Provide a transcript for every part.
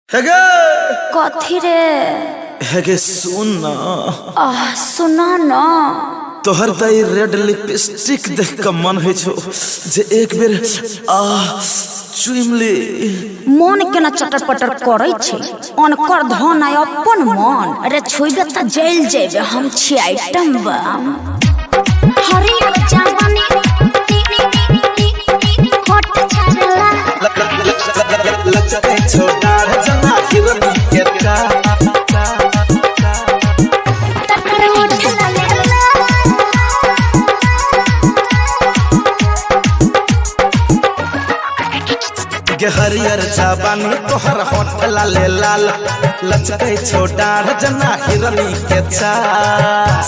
हेगे कथी रे? हेगे सुन ना। सुना ना। तोहर दई रेड लिपस्टिक देख के मन है छो जे एक बेर चुमली। मन केना चटर पटर करे छे? अनकर धन आय अपन मन। अरे छुइबे त जेल जेबे। हम छी आइटम बम। हरियर जवानी होठ छाड़ला लचके छोटा जना हिरनी के का तकर होठ लालेला गे हरियर जवानी तोहर होठ लाले लाल लचके छोटा जना हिरनी के चा।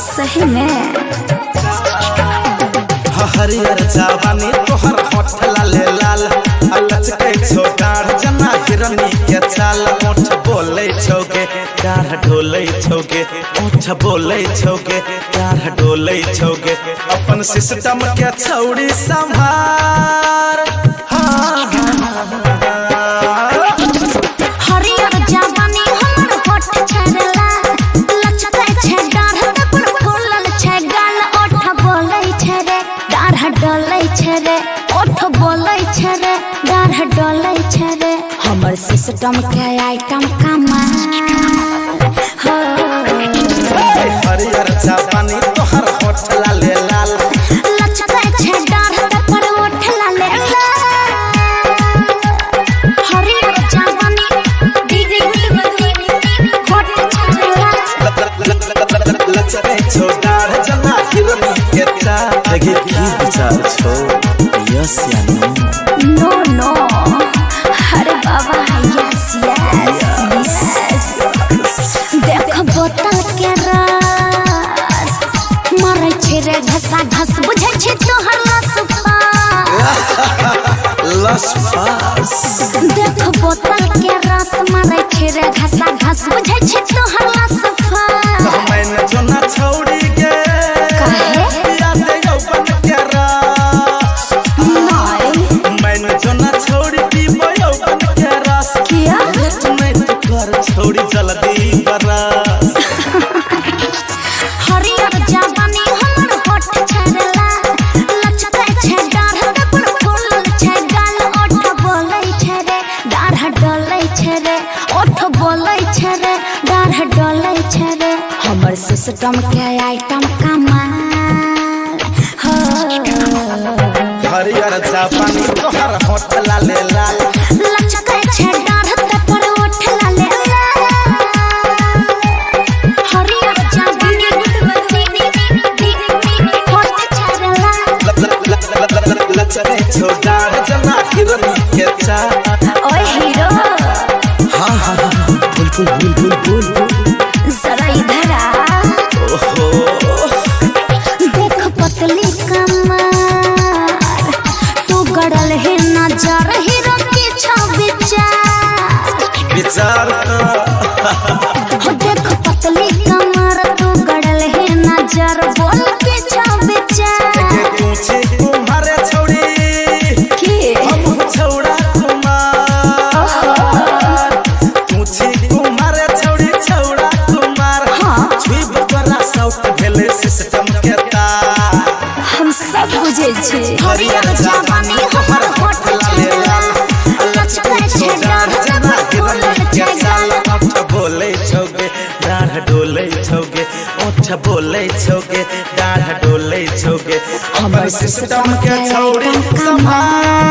सही में हरियर जवानी तोहर होठ लाले लाल लचके छोटा जना हिरनी के चाल। ओठ बोले छोगे डाढ़ ढोले छोगे ओठ बोले छोगे डाढ़ ढोले छोगे अपन सिस्टम के छौड़ी संभार। हरियर जवानी हमर होठ छाड़ला लचके छे डाढ़ तपर फूलल छे गाल। ओठ बोलै छे रे डाढ़ डोलै छे रे। ओठ बोलै छे रे डाढ़ डोलै छे रे। हमर सिस्टम के आइटम कमाल हो। हरियर जवानी तोहर होठ लाले लाल लचके छे डाढ़ तपर ओठ लाले लाल। हरियर जवानी दीदी होठ छाड़ला लचके छोटा जना हिरनी के चा। लगे की विचार छो यस या नो? नो नो। अरे बाबा यस यस यस। देख बोतल के रस मारै छे रे घसा घस। बुझै छे तोहर लस लस पास। देख बोतल के रस मारै छे रे घसा घस। बुझै छे तोहर लस मैंने जो ना छोड़ी गे काहे? याद यौवन के रस। मैंने जो ना छोड़ी पीबो यौवन के रस। किया? लेट नहीं तो कर छोड़ी जल्दी बरस। हरियर जवानी हमर होठ छाड़ला लचके छे डाढ़ तपर फूलल छे गाल। ओठ बोलै छे रे डाढ़ डोलै छे रे। ओठ बोलै छे रे डाढ़ डोलै छे रे। हमर सिस्टम के आइटम कमाल हो। हरियर जवानी तोहर होठ लाले लाल लचके छे डाढ़ तपर ओठ लाले लाल। हरियर जवानी होठ छाड़ला लचके छोटा जना हिरनी के चा। ओए हीरो हाँ हाँ बोल बोल बोल बोल बोल। जरा इधर आ। ओहो देख पतली कमर तू गड़ल है नजर हीरो की छवि चार। विचार हो देख पतली कमर तू गड़ल है नजर बोल की छवि चार। पूछे तुम्हारे छोड़ी की हम छौड़ा कुमार। पूछे तुम्हारे छोड़ी छौड़ा कुमार। हाँ। छुईब तोरा साउथ भेले सिस्टम के तार। हम सब बुझे छे। हरियर जवानी हमर होठ लाले लाल लचके छे डाढ़ तपर फूलल छे गाल। ओठ बोले छोगे डाढ़ डोले छोगे ओठ बोले छोगे डाढ़ डोले छोगे हमर सिस्टम के छौड़ी संभाल।